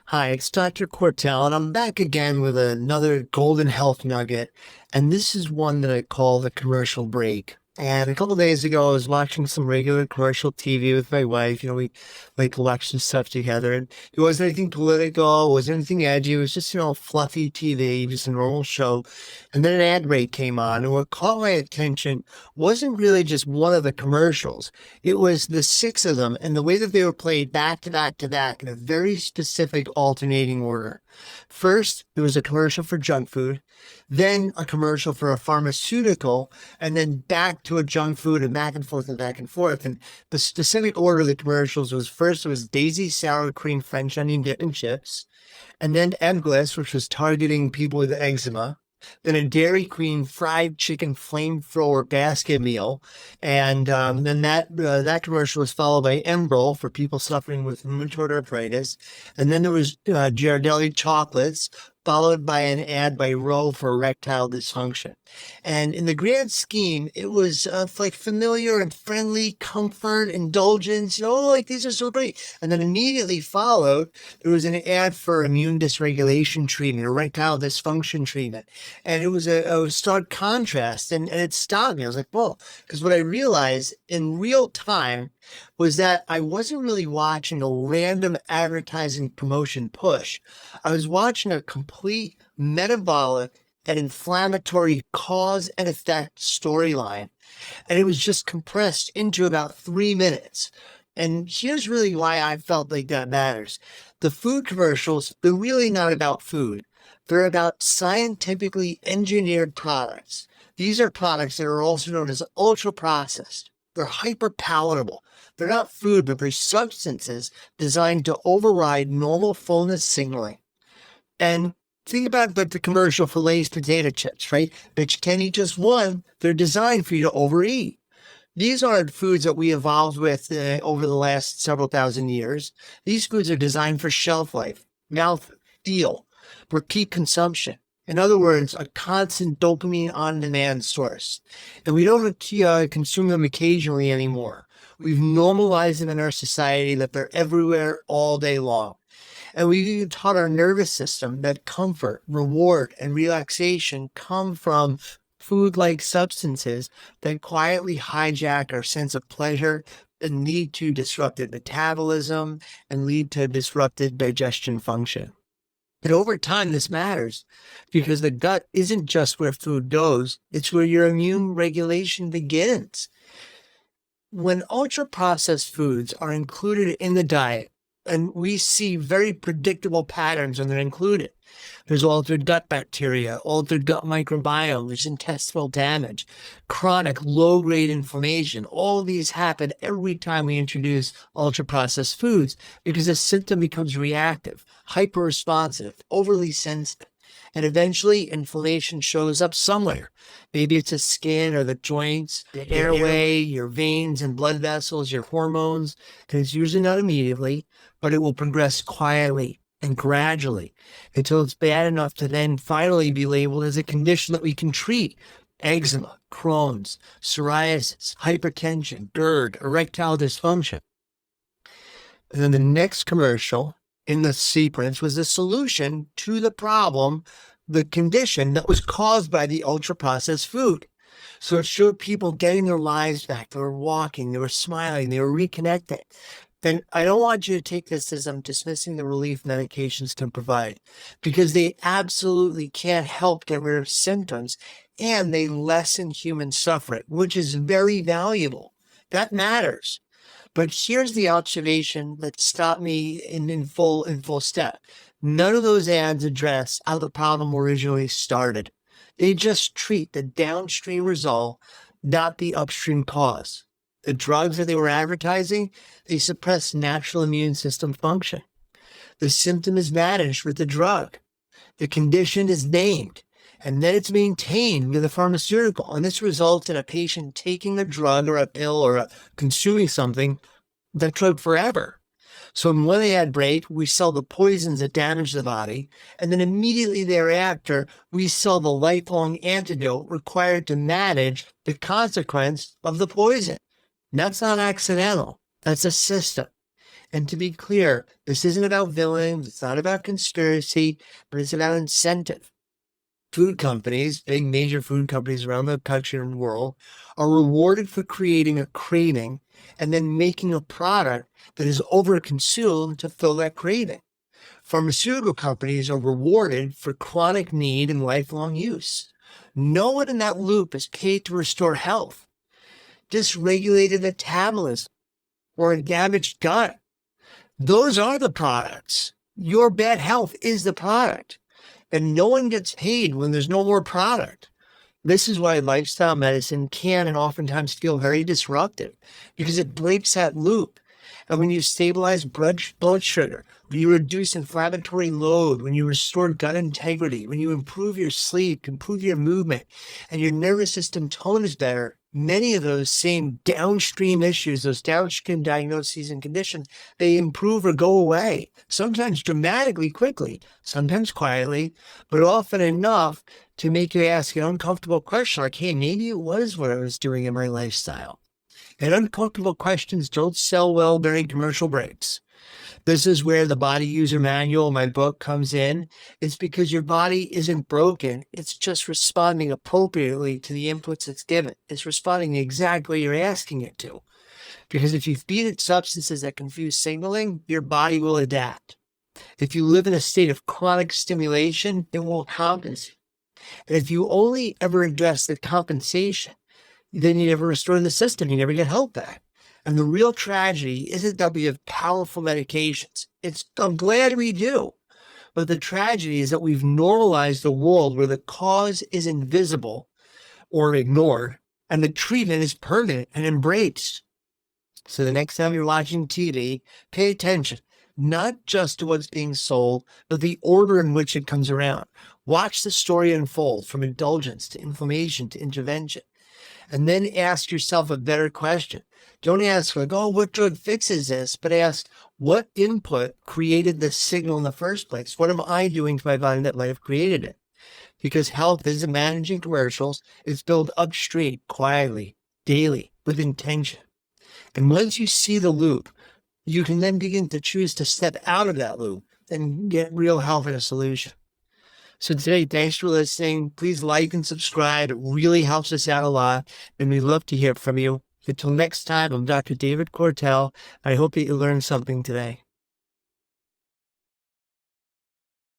Hi, it's Dr. Quartell, and I'm back again with another golden health nugget. And this is one that I call the commercial break. And a couple days ago, I was watching some regular commercial TV with my wife. We like election stuff together. And it wasn't anything political, it wasn't anything edgy. It was just, fluffy TV, just a normal show. And then an ad break came on. And what caught my attention wasn't really just one of the commercials. It was the six of them and the way that they were played back to back to back in a very specific alternating order. First, there was a commercial for junk food, then a commercial for a pharmaceutical, and then back to a junk food and back and forth and back and forth. And the specific order of the commercials was first it was Daisy sour cream French onion dip and chips, and then Eggless, which was targeting people with eczema. Then a Dairy Queen fried chicken flamethrower basket meal, and then that commercial was followed by Enbrel for people suffering with rheumatoid arthritis, and then there was Ghirardelli chocolates, followed by an ad by Roe for erectile dysfunction. And in the grand scheme, it was like familiar and friendly, comfort, indulgence. Like these are so great. And then immediately followed, there was an ad for immune dysregulation treatment, erectile dysfunction treatment. And it was a stark contrast. And it stopped me. I was like, whoa. Because what I realized in real time was that I wasn't really watching a random advertising promotion push. I was watching a complete metabolic and inflammatory cause and effect storyline. And it was just compressed into about 3 minutes. And here's really why I felt like that matters. The food commercials, they're really not about food. They're about scientifically engineered products. These are products that are also known as ultra processed. They're hyper palatable. They're not food, but they're substances designed to override normal fullness signaling. And think about the commercial for Lay's potato chips, right? But you can't eat just one. They're designed for you to overeat. These aren't foods that we evolved with over the last several thousand years. These foods are designed for shelf life, mouth feel, repeat consumption. In other words, a constant dopamine on-demand source. And we don't consume them occasionally anymore. We've normalized them in our society that they're everywhere all day long. And we've even taught our nervous system that comfort, reward, and relaxation come from food-like substances that quietly hijack our sense of pleasure and lead to disrupted metabolism and lead to disrupted digestion function. And over time, this matters because the gut isn't just where food goes, it's where your immune regulation begins. When ultra-processed foods are included in the diet, and we see very predictable patterns when they're included. There's altered gut bacteria, altered gut microbiome, there's intestinal damage, chronic low-grade inflammation. All of these happen every time we introduce ultra-processed foods because the symptom becomes reactive, hyper-responsive, overly sensitive. And eventually, inflammation shows up somewhere. Maybe it's the skin or the joints, the airway, your veins and blood vessels, your hormones. And it's usually not immediately, but it will progress quietly and gradually until it's bad enough to then finally be labeled as a condition that we can treat. Eczema, Crohn's, psoriasis, hypertension, GERD, erectile dysfunction. And then the next commercial in the sequence was the solution to the problem, the condition that was caused by the ultra-processed food. So it showed people getting their lives back. They were walking, they were smiling, they were reconnecting. Then I don't want you to take this as I'm dismissing the relief medications can provide, because they absolutely can't help get rid of symptoms and they lessen human suffering, which is very valuable. That matters. But here's the observation that stopped me in full step. None of those ads address how the problem originally started. They just treat the downstream result, not the upstream cause. The drugs that they were advertising, they suppress natural immune system function. The symptom is managed with the drug. The condition is named, and then it's maintained with a pharmaceutical. And this results in a patient taking a drug or a pill or consuming something, that drug forever. So in one ad break, we sell the poisons that damage the body, and then immediately thereafter, we sell the lifelong antidote required to manage the consequence of the poison. That's not accidental. That's a system. And to be clear, this isn't about villains, it's not about conspiracy, but it's about incentive. Food companies, big major food companies around the country and world, are rewarded for creating a craving and then making a product that is overconsumed to fill that craving. Pharmaceutical companies are rewarded for chronic need and lifelong use. No one in that loop is paid to restore health. Dysregulated metabolism or a damaged gut. Those are the products. Your bad health is the product. And no one gets paid when there's no more product. This is why lifestyle medicine can and oftentimes feel very disruptive because it breaks that loop. And when you stabilize blood sugar, when you reduce inflammatory load, when you restore gut integrity, when you improve your sleep, improve your movement, and your nervous system tone is better, many of those same downstream issues, those downstream diagnoses and conditions, they improve or go away, sometimes dramatically quickly, sometimes quietly, but often enough to make you ask an uncomfortable question like, hey, maybe it was what I was doing in my lifestyle. And uncomfortable questions don't sell well during commercial breaks. This is where the body user manual, my book, comes in. It's because your body isn't broken. It's just responding appropriately to the inputs it's given. It's responding the exact way you're asking it to. Because if you feed it substances that confuse signaling, your body will adapt. If you live in a state of chronic stimulation, it won't compensate. And if you only ever address the compensation, then you never restore the system. You never get help back. And the real tragedy isn't that we have powerful medications. I'm glad we do. But the tragedy is that we've normalized a world where the cause is invisible or ignored, and the treatment is permanent and embraced. So the next time you're watching TV, pay attention, not just to what's being sold, but the order in which it comes around. Watch the story unfold from indulgence to inflammation to intervention. And then ask yourself a better question. Don't ask like, oh, what drug fixes this? But ask, what input created this signal in the first place? What am I doing to my body that might have created it? Because health isn't managing commercials. It's built upstream, quietly, daily, with intention. And once you see the loop, you can then begin to choose to step out of that loop and get real health and a solution. So today, thanks for listening. Please like and subscribe. It really helps us out a lot, and we'd love to hear from you. Until next time, I'm Dr. David Quartell. I hope that you learned something today.